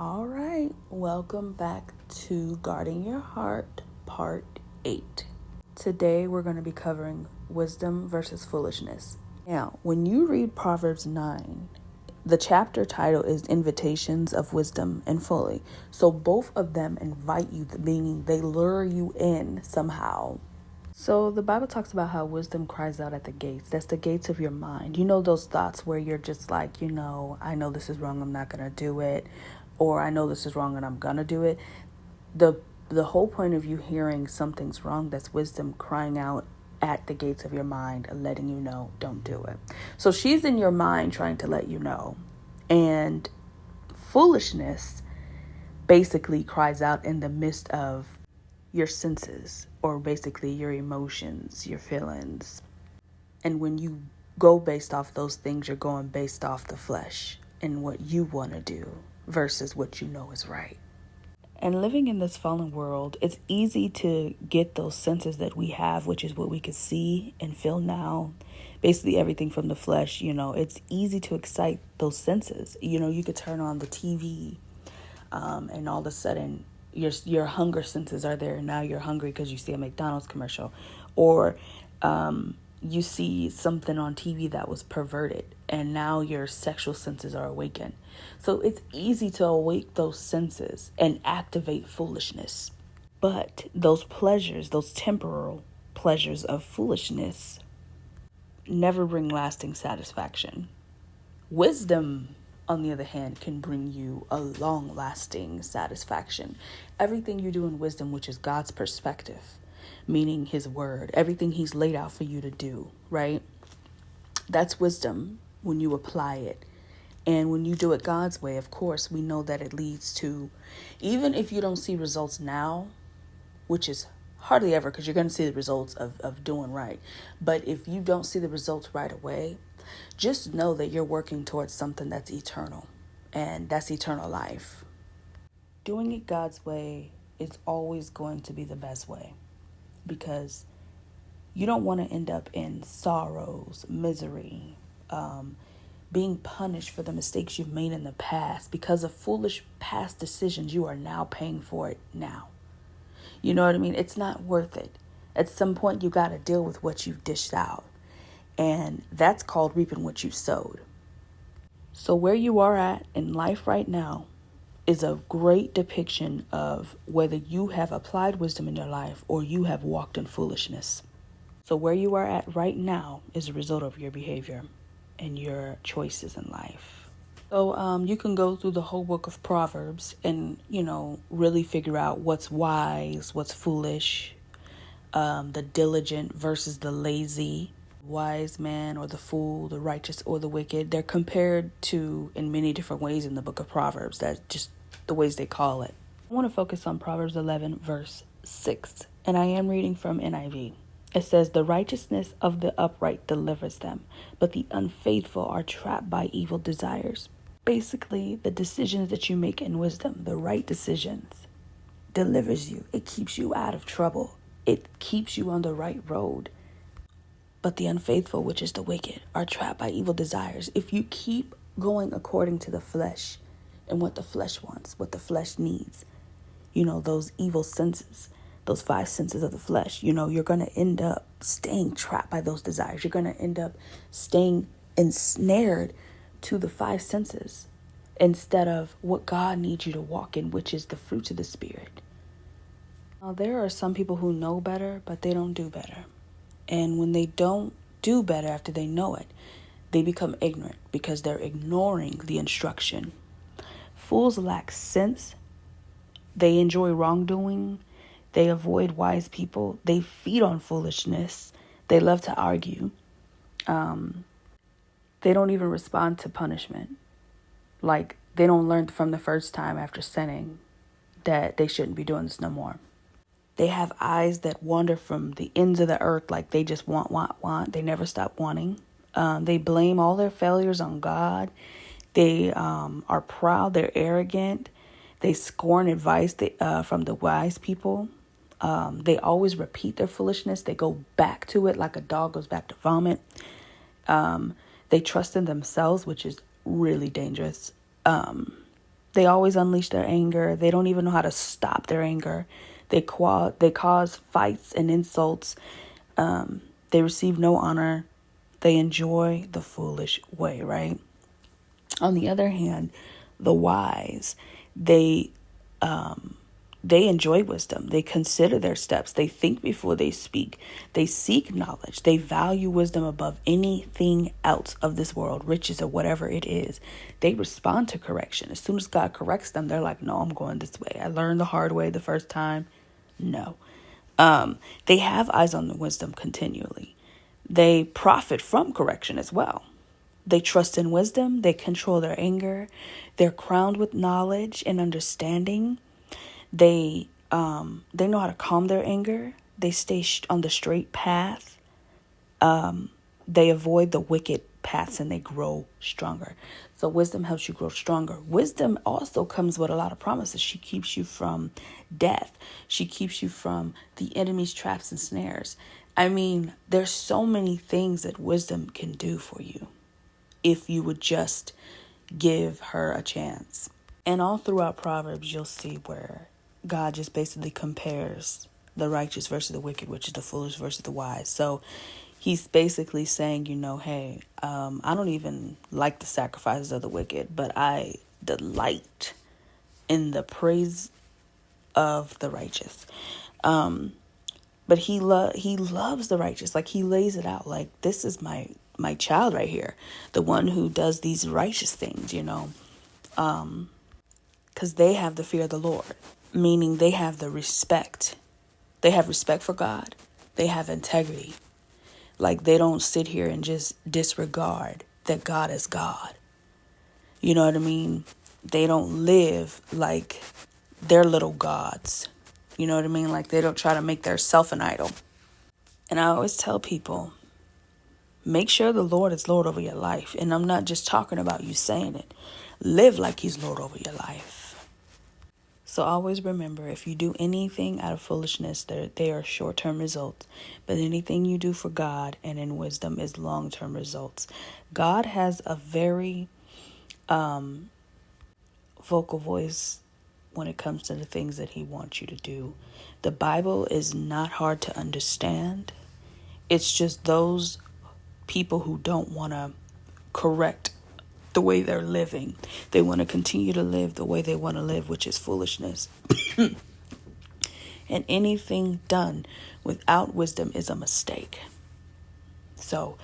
All right, welcome back to Guarding Your Heart, Part 8. Today we're going to be covering wisdom versus foolishness. Now, when you read Proverbs 9, the chapter title is Invitations of Wisdom and Folly. So both of them invite you, meaning they lure you in somehow. So the Bible talks about how wisdom cries out at the gates. That's the gates of your mind. You know those thoughts where you're just like, I know this is wrong, I'm not going to do it. Or I know this is wrong and I'm going to do it. The whole point of you hearing something's wrong, that's wisdom crying out at the gates of your mind, letting you know, don't do it. So she's in your mind trying to let you know. And foolishness basically cries out in the midst of your senses, or basically your emotions, your feelings. And when you go based off those things, you're going based off the flesh and what you want to do versus what you know is right. And living in this fallen world, it's easy to get those senses that we have, which is what we can see and feel now. Basically everything from the flesh, it's easy to excite those senses. You could turn on the TV and all of a sudden your hunger senses are there. Now you're hungry because you see a McDonald's commercial, or you see something on TV that was perverted, and now your sexual senses are awakened. So it's easy to awake those senses and activate foolishness. But those pleasures, those temporal pleasures of foolishness, never bring lasting satisfaction. Wisdom, on the other hand, can bring you a long-lasting satisfaction. Everything you do in wisdom, which is God's perspective, meaning his word, everything he's laid out for you to do, right? That's wisdom when you apply it. And when you do it God's way, of course, we know that it leads to, even if you don't see results now, which is hardly ever, because you're going to see the results of doing right. But if you don't see the results right away, just know that you're working towards something that's eternal, and that's eternal life. Doing it God's way is always going to be the best way, because you don't want to end up in sorrows, misery, being punished for the mistakes you've made in the past. Because of foolish past decisions, you are now paying for it now. You know what I mean? It's not worth it. At some point, you got to deal with what you've dished out. And that's called reaping what you sowed. So where you are at in life right now is a great depiction of whether you have applied wisdom in your life or you have walked in foolishness. So where you are at right now is a result of your behavior and your choices in life. So you can go through the whole book of Proverbs and, really figure out what's wise, what's foolish, the diligent versus the lazy, wise man or the fool, the righteous or the wicked. They're compared to in many different ways in the book of Proverbs. That's just the ways they call it. I want to focus on Proverbs 11 verse 6, and I am reading from NIV. It says, "The righteousness of the upright delivers them, but the unfaithful are trapped by evil desires." Basically, the decisions that you make in wisdom, the right decisions, delivers you. It keeps you out of trouble. It keeps you on the right road. But the unfaithful, which is the wicked, are trapped by evil desires. If you keep going according to the flesh and what the flesh wants, what the flesh needs, those evil senses, those 5 senses of the flesh, you're going to end up staying trapped by those desires. You're going to end up staying ensnared to the 5 senses instead of what God needs you to walk in, which is the fruits of the Spirit. Now, there are some people who know better, but they don't do better. And when they don't do better after they know it, they become ignorant because they're ignoring the instruction. Fools lack sense. They enjoy wrongdoing. They avoid wise people. They feed on foolishness. They love to argue. They don't even respond to punishment. Like, they don't learn from the first time after sinning that they shouldn't be doing this no more. They have eyes that wander from the ends of the earth, like they just want. They never stop wanting. They blame all their failures on God. They are proud. They're arrogant. They scorn advice from the wise people. They always repeat their foolishness. They go back to it like a dog goes back to vomit. They trust in themselves, which is really dangerous. They always unleash their anger. They don't even know how to stop their anger. They cause fights and insults. They receive no honor. They enjoy the foolish way, right? On the other hand, the wise, they enjoy wisdom. They consider their steps. They think before they speak. They seek knowledge. They value wisdom above anything else of this world, riches or whatever it is. They respond to correction. As soon as God corrects them, they're like, no, I'm going this way. I learned the hard way the first time. No. They have eyes on the wisdom continually. They profit from correction as well. They trust in wisdom. They control their anger. They're crowned with knowledge and understanding. They know how to calm their anger. They stay on the straight path. They avoid the wicked paths and they grow stronger. So wisdom helps you grow stronger. Wisdom also comes with a lot of promises. She keeps you from death. She keeps you from the enemy's traps and snares. I mean, there's so many things that wisdom can do for you if you would just give her a chance. And all throughout Proverbs, you'll see where God just basically compares the righteous versus the wicked, which is the foolish versus the wise. So he's basically saying, hey, I don't even like the sacrifices of the wicked, but I delight in the praise of the righteous. But he loves the righteous. Like, he lays it out like, this is my child right here, the one who does these righteous things, because they have the fear of the Lord, meaning they have the respect. They have respect for God. They have integrity. Like, they don't sit here and just disregard that God is God. You know what I mean? They don't live like they're little gods. You know what I mean? Like, they don't try to make their self an idol. And I always tell people, make sure the Lord is Lord over your life. And I'm not just talking about you saying it. Live like he's Lord over your life. So always remember, if you do anything out of foolishness, they are short-term results. But anything you do for God and in wisdom is long-term results. God has a very vocal voice when it comes to the things that he wants you to do. The Bible is not hard to understand. It's just those people who don't want to correct the way they're living. They want to continue to live the way they want to live, which is foolishness. And anything done without wisdom is a mistake. So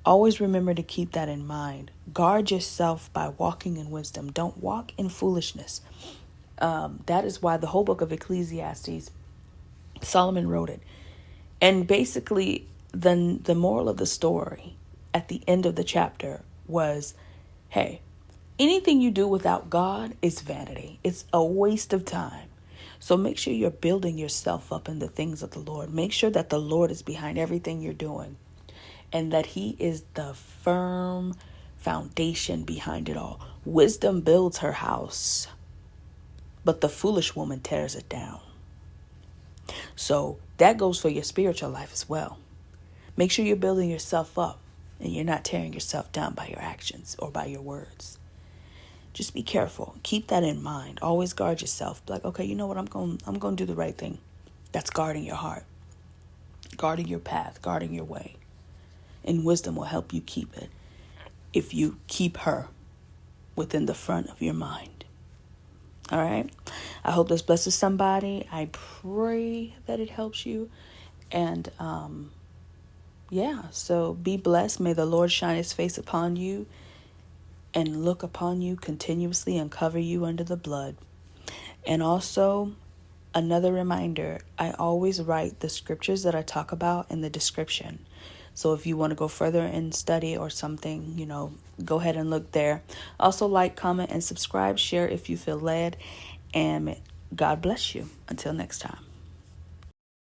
always remember to keep that in mind. Guard yourself by walking in wisdom. Don't walk in foolishness. That is why the whole book of Ecclesiastes, Solomon wrote it. And basically, the moral of the story at the end of the chapter was, hey, anything you do without God is vanity. It's a waste of time. So make sure you're building yourself up in the things of the Lord. Make sure that the Lord is behind everything you're doing and that he is the firm foundation behind it all. Wisdom builds her house, but the foolish woman tears it down. So that goes for your spiritual life as well. Make sure you're building yourself up and you're not tearing yourself down by your actions or by your words. Just be careful. Keep that in mind. Always guard yourself. Like, okay, you know what? I'm going to do the right thing. That's guarding your heart, guarding your path, guarding your way. And wisdom will help you keep it if you keep her within the front of your mind. All right. I hope this blesses somebody. I pray that it helps you. And so be blessed. May the Lord shine his face upon you and look upon you continuously and cover you under the blood. And also, another reminder, I always write the scriptures that I talk about in the description. So if you want to go further and study or something, go ahead and look there. Also, like, comment, and subscribe. Share if you feel led. And God bless you. Until next time.